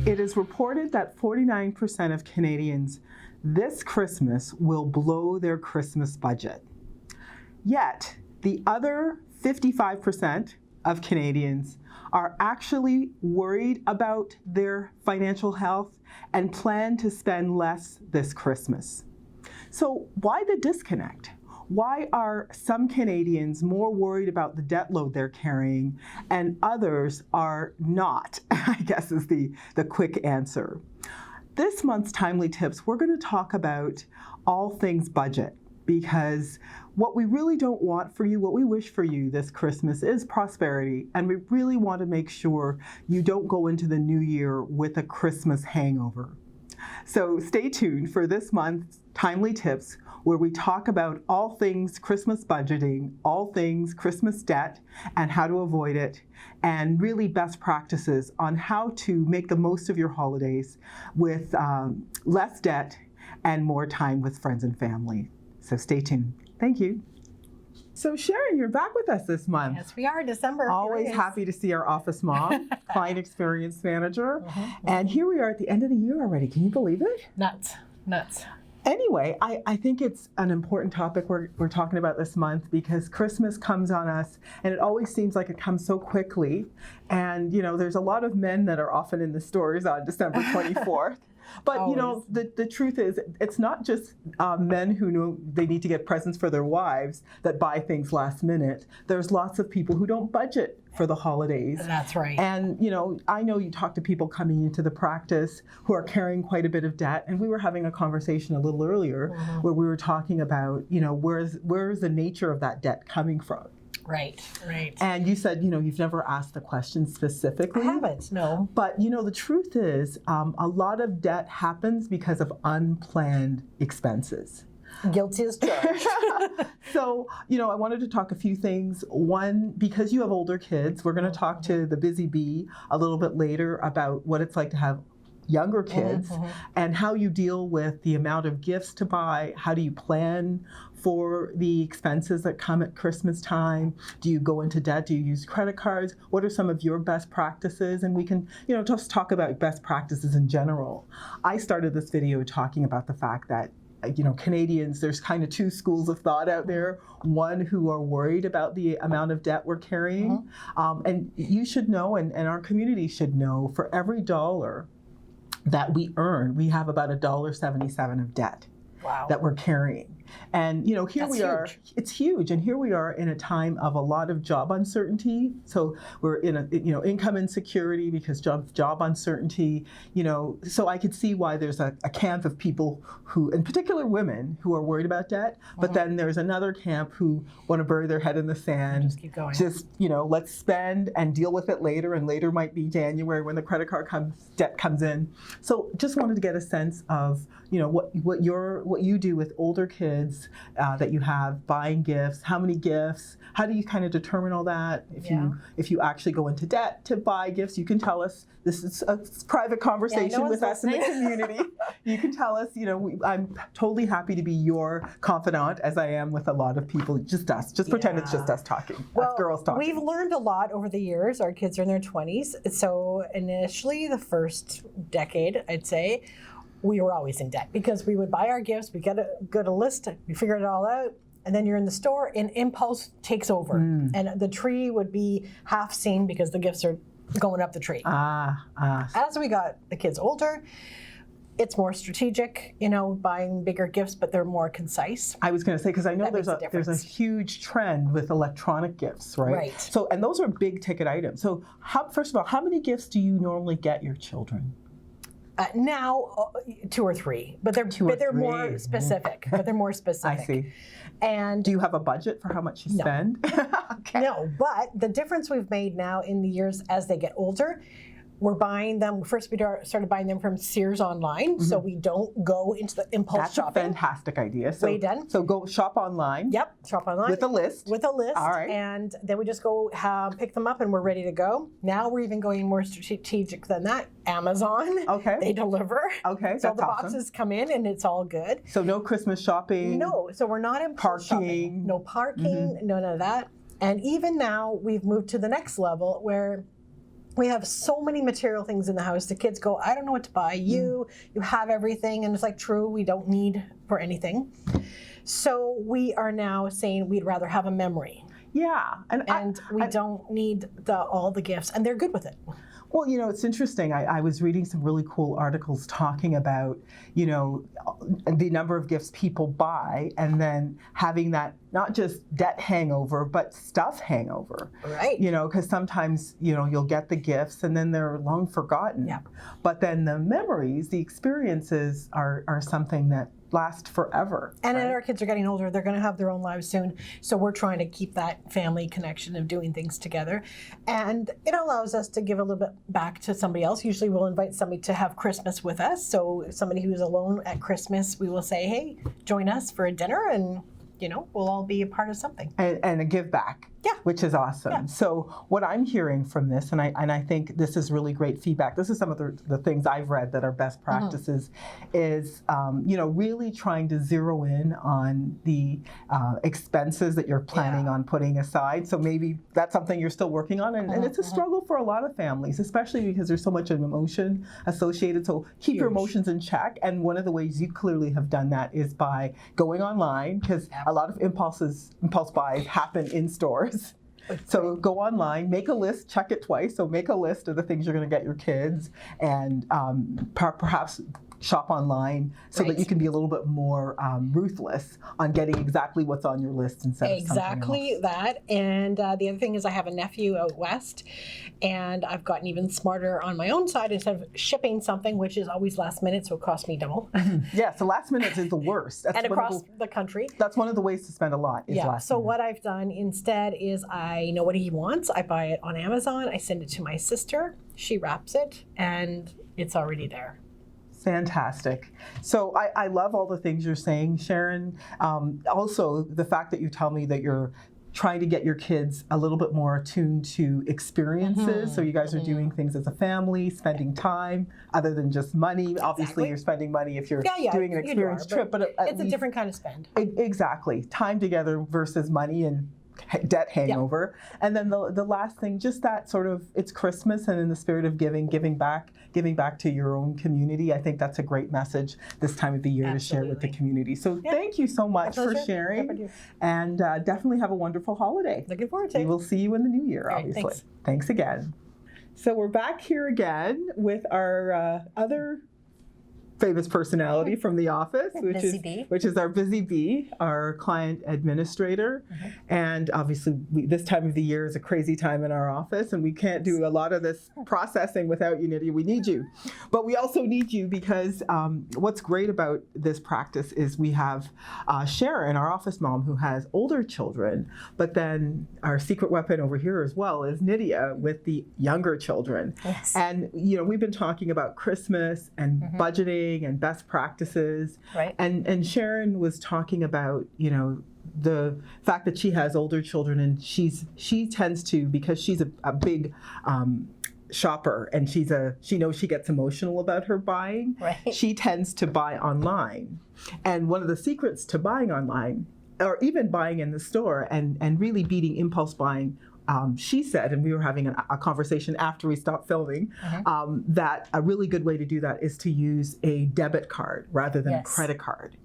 It is reported that 49% of Canadians this Christmas will blow their Christmas budget. Yet, the other 55% of Canadians are actually worried about their financial health and plan to spend less this Christmas. So why the disconnect? Why are some Canadians more worried about the debt load they're carrying and others are not, I guess is the quick answer. This month's Timely Tips, we're going to talk about all things budget, because what we really don't want for you, what we wish for you this Christmas is prosperity, and we really want to make sure you don't go into the new year with a Christmas hangover. So stay tuned for this month's Timely Tips, where we talk about all things Christmas budgeting, all things Christmas debt, and how to avoid it, and really best practices on how to make the most of your holidays with less debt and more time with friends and family. So stay tuned. Thank you. So Sharon, you're back with us this month. Yes, we are. December. Always happy to see our office mom, client experience manager. And here we are at the end of the year already. Can you believe it? Nuts. Anyway, I think it's an important topic we're talking about this month, because Christmas comes on us and it always seems like it comes so quickly. And, you know, there's a lot of men that are often in the stores on December 24th. But always. You know, the truth is, it's not just men who know they need to get presents for their wives that buy things last minute. There's lots of people who don't budget for the holidays. That's right. And, you know, I know you talk to people coming into the practice who are carrying quite a bit of debt. And we were having a conversation a little earlier where we were talking about, you know, where's the nature of that debt coming from? Right. And you said, you know, you've never asked the question specifically. I haven't, no. But, you know, the truth is a lot of debt happens because of unplanned expenses. Guilty as charged. So, you know, I wanted to talk a few things. One, because you have older kids, we're going to talk to the busy bee a little bit later about what it's like to have younger kids and how you deal with the amount of gifts to buy. How do you plan for the expenses that come at Christmas time? Do you go into debt? Do you use credit cards? What are some of your best practices? And we can, you know, just talk about best practices in general. I started this video talking about the fact that, you know, Canadians, there's kind of two schools of thought out there. One who are worried about the amount of debt we're carrying. And you should know, and our community should know, for every dollar that we earn, we have about $1.77 of debt. Wow. That we're carrying. And, you know, here That's we are, huge. It's huge. And here we are in a time of a lot of job uncertainty. So we're in a, you know, income insecurity because job uncertainty, you know, so I could see why there's a camp of people who, in particular women, who are worried about debt. But then there's another camp who want to bury their head in the sand. Just keep going. Just, you know, let's spend and deal with it later. And later might be January when the credit card debt comes in. So just wanted to get a sense of, you know, what you do with older kids that you have, buying gifts, how many gifts, how do you kind of determine all that? If you actually go into debt to buy gifts, you can tell us. This is a private conversation with us in the community. You can tell us, you know, I'm totally happy to be your confidant, as I am with a lot of people, just us. Just pretend it's just us talking, us girls talking. We've learned a lot over the years. Our kids are in their 20s. So initially, the first decade, I'd say, we were always in debt because we would buy our gifts, we get a list, we figure it all out, and then you're in the store and impulse takes over. And the tree would be half seen because the gifts are going up the tree. As we got the kids older, it's more strategic, you know, buying bigger gifts, but they're more concise. I was going to say, because I know there's a huge trend with electronic gifts, right? Right. So, and those are big ticket items. So first of all, how many gifts do you normally get your children? Now, 2 or 3, but they're more specific. But they're more specific. I see. And do you have a budget for how much you spend? Okay. No, but the difference we've made now in the years as they get older, we're buying them. First, we started buying them from Sears online, so we don't go into the impulse shopping. That's a fantastic idea. So, Way done. So go shop online. Yep, shop online. With a list. With a list. All right. And then we just go pick them up and we're ready to go. Now we're even going more strategic than that. Amazon. Okay. They deliver. Okay, so that's the awesome. boxes come in and it's all good. So no Christmas shopping. No, so we're not impulse shopping. No parking, none of that. And even now we've moved to the next level where we have so many material things in the house. The kids go, I don't know what to buy. You have everything. And it's like, true, we don't need for anything. So we are now saying we'd rather have a memory. Yeah. And we don't need all the gifts. And they're good with it. Well, you know, it's interesting. I was reading some really cool articles talking about, you know, the number of gifts people buy and then having that not just debt hangover, but stuff hangover. Right. You know, because sometimes, you know, you'll get the gifts and then they're long forgotten. Yep. But then the memories, the experiences are something that last forever. And as our kids are getting older, they're going to have their own lives soon. So we're trying to keep that family connection of doing things together. And it allows us to give a little bit back to somebody else. Usually we'll invite somebody to have Christmas with us. So somebody who's alone at Christmas, we will say, hey, join us for a dinner, and you know, we'll all be a part of something. And a give back. Yeah. Which is awesome. Yeah. So what I'm hearing from this, and I think this is really great feedback, this is some of the things I've read that are best practices, is, you know, really trying to zero in on the expenses that you're planning on putting aside. So maybe that's something you're still working on. And it's a struggle for a lot of families, especially because there's so much emotion associated. So keep your emotions in check. And one of the ways you clearly have done that is by going online, because a lot of impulse buys happen in stores. So go online, make a list, check it twice. So make a list of the things you're going to get your kids, and perhaps shop online so that you can be a little bit more ruthless on getting exactly what's on your list instead of something else. That. And the other thing is I have a nephew out west, and I've gotten even smarter on my own side. Instead of shipping something, which is always last minute, so it costs me double. Yeah, so last minute is the worst. That's and across the country. That's one of the ways to spend a lot is last minute. What I've done instead is I know what he wants. I buy it on Amazon. I send it to my sister. She wraps it, and it's already there. Fantastic. So I love all the things you're saying, Sharon. Also, the fact that you tell me that you're trying to get your kids a little bit more attuned to experiences. So you guys are doing things as a family, spending time other than just money. Obviously, you're spending money if you're doing an experience trip, but it's a different kind of spend. Exactly. Time together versus money and debt hangover. And then the last thing, just that sort of, it's Christmas, and in the spirit of giving back to your own community. I think that's a great message this time of the year to share with the community. So thank you so much for sharing, and definitely have a wonderful holiday. Looking forward to it. We will see you in the new year, obviously. Thanks again. So we're back here again with our other famous personality from the office, which is our Busy Bee, our client administrator. And obviously, this time of the year is a crazy time in our office, and we can't do a lot of this processing without you, Nydia. We need you. But we also need you because what's great about this practice is we have Sharon, our office mom, who has older children, but then our secret weapon over here as well is Nydia with the younger children. Yes. And, you know, we've been talking about Christmas and budgeting and best practices. Right. And Sharon was talking about, you know, the fact that she has older children, and she tends to, because she's a big shopper, and she knows she gets emotional about her buying. Right. She tends to buy online. And one of the secrets to buying online, or even buying in the store, and really beating impulse buying, she said, and we were having a conversation after we stopped filming, that a really good way to do that is to use a debit card rather than a credit card.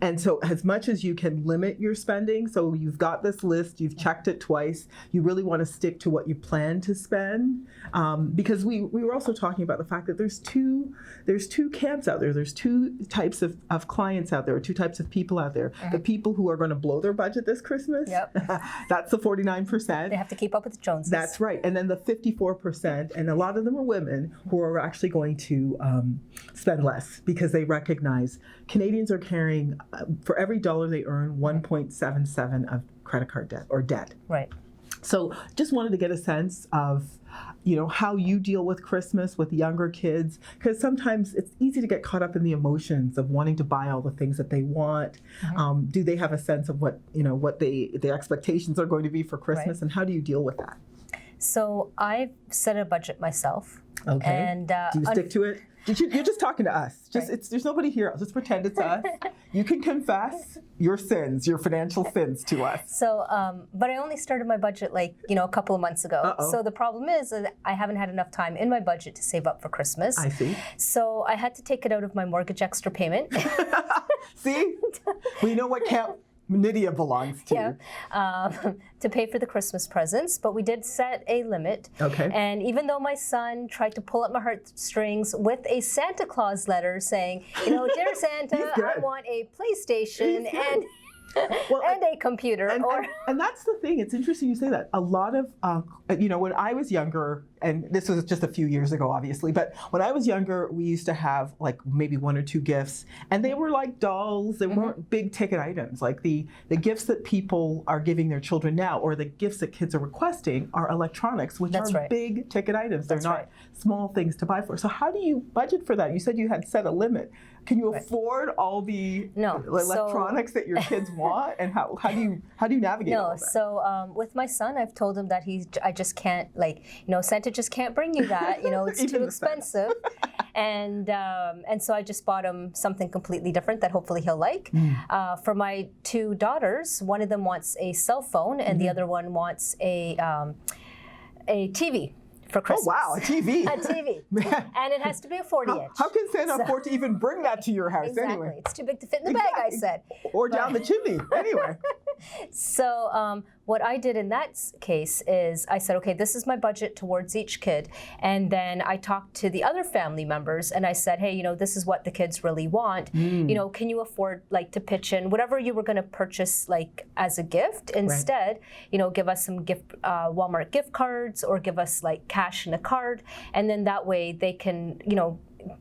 And so as much as you can limit your spending, so you've got this list, you've checked it twice, you really want to stick to what you plan to spend, because we were also talking about the fact that there's two camps out there. There's two types of clients out there, two types of people out there. The people who are going to blow their budget this Christmas, that's the 49%. They have to keep up with the Joneses. That's right. And then the 54%, and a lot of them are women, who are actually going to spend less because they recognize Canadians are carrying, for every dollar they earn, 1.77 of credit card debt or debt. Right. So just wanted to get a sense of, you know, how you deal with Christmas with younger kids, because sometimes it's easy to get caught up in the emotions of wanting to buy all the things that they want. Do they have a sense of what their expectations are going to be for Christmas, and how do you deal with that? So I've set a budget myself. Okay. And do you stick to it? You're just talking to us. Just Right. there's nobody here. Just pretend it's us. You can confess your sins, your financial sins to us. So, but I only started my budget like, a couple of months ago. Uh-oh. So the problem is that I haven't had enough time in my budget to save up for Christmas. I see. So I had to take it out of my mortgage extra payment. See? We know what camp Nydia belongs to. To pay for the Christmas presents, but we did set a limit. Okay. And even though my son tried to pull at my heartstrings with a Santa Claus letter saying, dear Santa, I want a PlayStation and a computer. And that's the thing. It's interesting you say that. A lot of, when I was younger, and this was just a few years ago, obviously, but when I was younger, we used to have like maybe 1 or 2 gifts, and they were like dolls. They weren't big ticket items. Like the gifts that people are giving their children now, or the gifts that kids are requesting, are electronics, which That's are right. big ticket items. They're That's not right. small things to buy for. So how do you budget for that? You said you had set a limit. Can you afford all the electronics that your kids want? And how do you navigate all of that? So with my son, I've told him that I just can't, Santa just can't bring you that. It's Even too the expensive. And so I just bought him something completely different that hopefully he'll like. For my 2 daughters, one of them wants a cell phone, and the other one wants a TV. For Christmas. Oh, wow, a TV. A TV. And it has to be a 40-inch. How can Santa afford to even bring that to your house Exactly. anyway? It's too big to fit in the bag, I said. Or down the chimney, anyway. So what I did in that case is I said, okay, this is my budget towards each kid. And then I talked to the other family members and I said, hey, this is what the kids really want. Can you afford to pitch in whatever you were going to purchase as a gift? Instead, give us some Walmart gift cards or give us cash in a card. And then that way they can,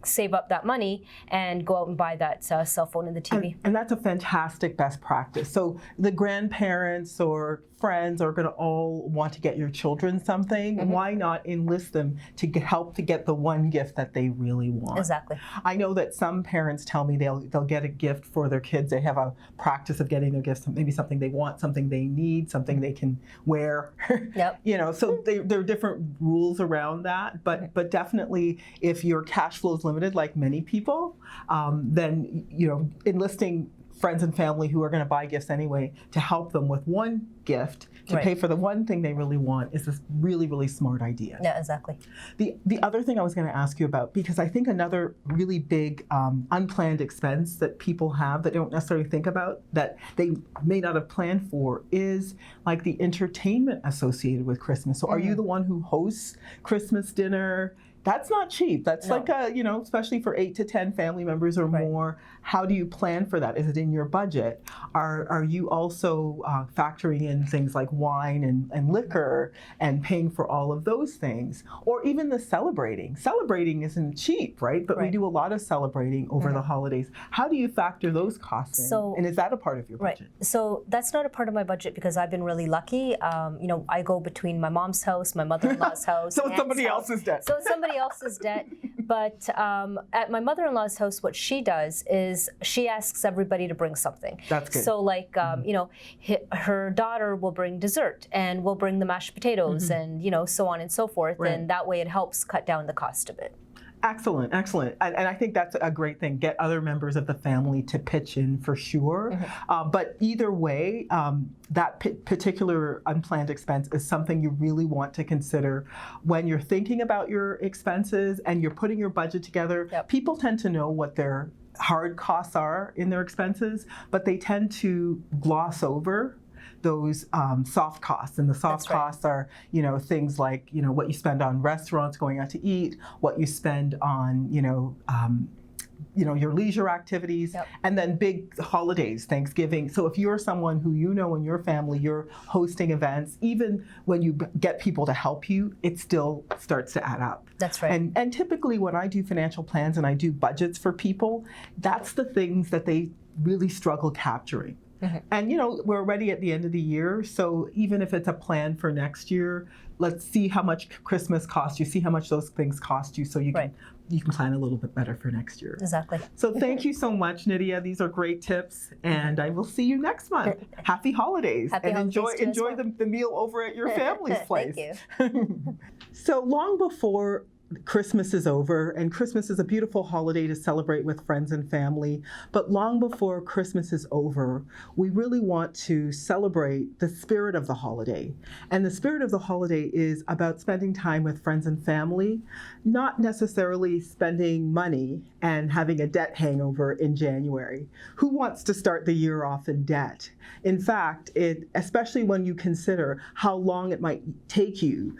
save up that money and go out and buy that cell phone and the TV. And that's a fantastic best practice. So the grandparents or friends are going to all want to get your children something. Why not enlist them to help to get the one gift that they really want? Exactly. I know that some parents tell me they'll get a gift for their kids. They have a practice of getting their gifts, maybe something they want, something they need, something they can wear. Yep. So there are different rules around that. But definitely, if your cash flow is limited, like many people, then enlisting friends and family who are going to buy gifts anyway to help them with one gift to pay for the one thing they really want is this really, really smart idea. Yeah, exactly. The other thing I was going to ask you about, because I think another really big unplanned expense that people have that they don't necessarily think about, that they may not have planned for, is the entertainment associated with Christmas. So are you the one who hosts Christmas dinner? That's not cheap. That's especially for 8 to 10 family members or more. How do you plan for that? Is it in your budget? Are you also factoring in things like wine and liquor and paying for all of those things? Or even the celebrating. Celebrating isn't cheap, right? But we do a lot of celebrating over the holidays. How do you factor those costs in? And is that a part of your budget? Right. So that's not a part of my budget because I've been really lucky. I go between my mom's house, my mother-in-law's house. So it's somebody else's debt. So it's somebody else's debt. But at my mother-in-law's house, what she does is she asks everybody to bring something. That's good. So her daughter will bring dessert and we'll bring the mashed potatoes and, so on and so forth. Right. And that way it helps cut down the cost of it. Excellent, excellent. And I think that's a great thing. Get other members of the family to pitch in for sure. But either way, that particular unplanned expense is something you really want to consider when you're thinking about your expenses and you're putting your budget together. Yep. People tend to know what their hard costs are in their expenses, but they tend to gloss over those soft costs. And the soft costs are, things like, what you spend on restaurants, going out to eat, what you spend on, your leisure activities, and then big holidays, Thanksgiving. So if you're someone who in your family, you're hosting events, even when you get people to help you, it still starts to add up. That's right. And typically when I do financial plans and I do budgets for people, that's the things that they really struggle capturing. And we're already at the end of the year, so even if it's a plan for next year, let's see how much Christmas costs you, see how much those things cost you, so you can plan a little bit better for next year. Exactly. So thank you so much, Nydia. These are great tips, and I will see you next month. Happy holidays. Happy holidays enjoy the meal over at your family's place. Thank you. So long before Christmas is over, and Christmas is a beautiful holiday to celebrate with friends and family. But long before Christmas is over, we really want to celebrate the spirit of the holiday. And the spirit of the holiday is about spending time with friends and family, not necessarily spending money and having a debt hangover in January. Who wants to start the year off in debt? In fact, especially when you consider how long it might take you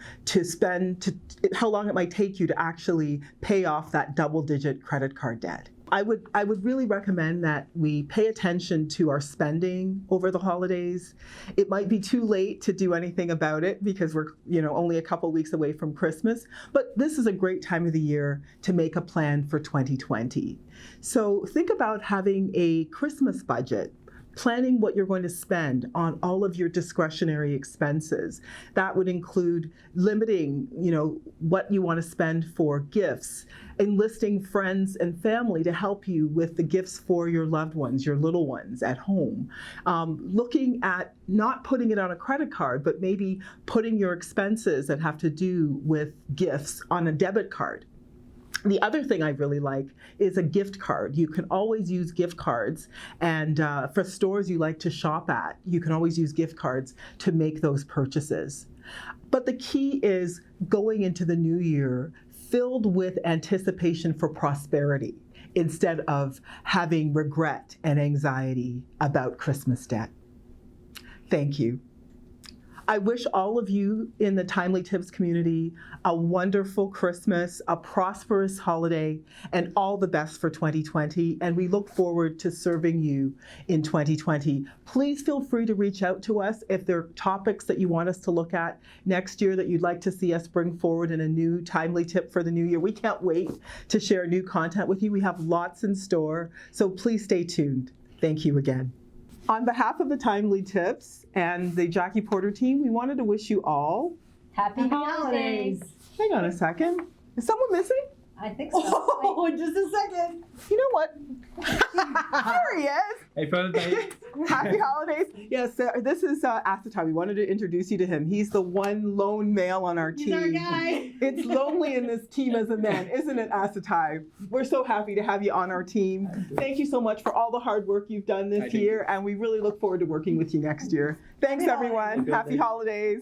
to actually pay off that double-digit credit card debt. I would really recommend that we pay attention to our spending over the holidays. It might be too late to do anything about it because we're only a couple weeks away from Christmas, but this is a great time of the year to make a plan for 2020. So think about having a Christmas budget, planning what you're going to spend on all of your discretionary expenses. That would include limiting, what you want to spend for gifts, enlisting friends and family to help you with the gifts for your loved ones, your little ones at home. Looking at not putting it on a credit card, but maybe putting your expenses that have to do with gifts on a debit card. The other thing I really like is a gift card. You can always use gift cards, and for stores you like to shop at, you can always use gift cards to make those purchases. But the key is going into the new year filled with anticipation for prosperity instead of having regret and anxiety about Christmas debt. Thank you. I wish all of you in the Timely Tips community a wonderful Christmas, a prosperous holiday, and all the best for 2020. And we look forward to serving you in 2020. Please feel free to reach out to us if there are topics that you want us to look at next year that you'd like to see us bring forward in a new Timely Tip for the new year. We can't wait to share new content with you. We have lots in store, so please stay tuned. Thank you again. On behalf of the Timely Tips and the Jackie Porter team, we wanted to wish you all Happy holidays. Hang on a second. Is someone missing? I think so. Oh, just a second. You know what? There he is. Hey, folks. Happy holidays. Yes, this is Asatai. We wanted to introduce you to him. He's the one lone male on our team. He's our guy. It's lonely in this team as a man, isn't it, Asatai? We're so happy to have you on our team. Thank you so much for all the hard work you've done this year, and we really look forward to working with you next year. Thanks, everyone. Happy holidays.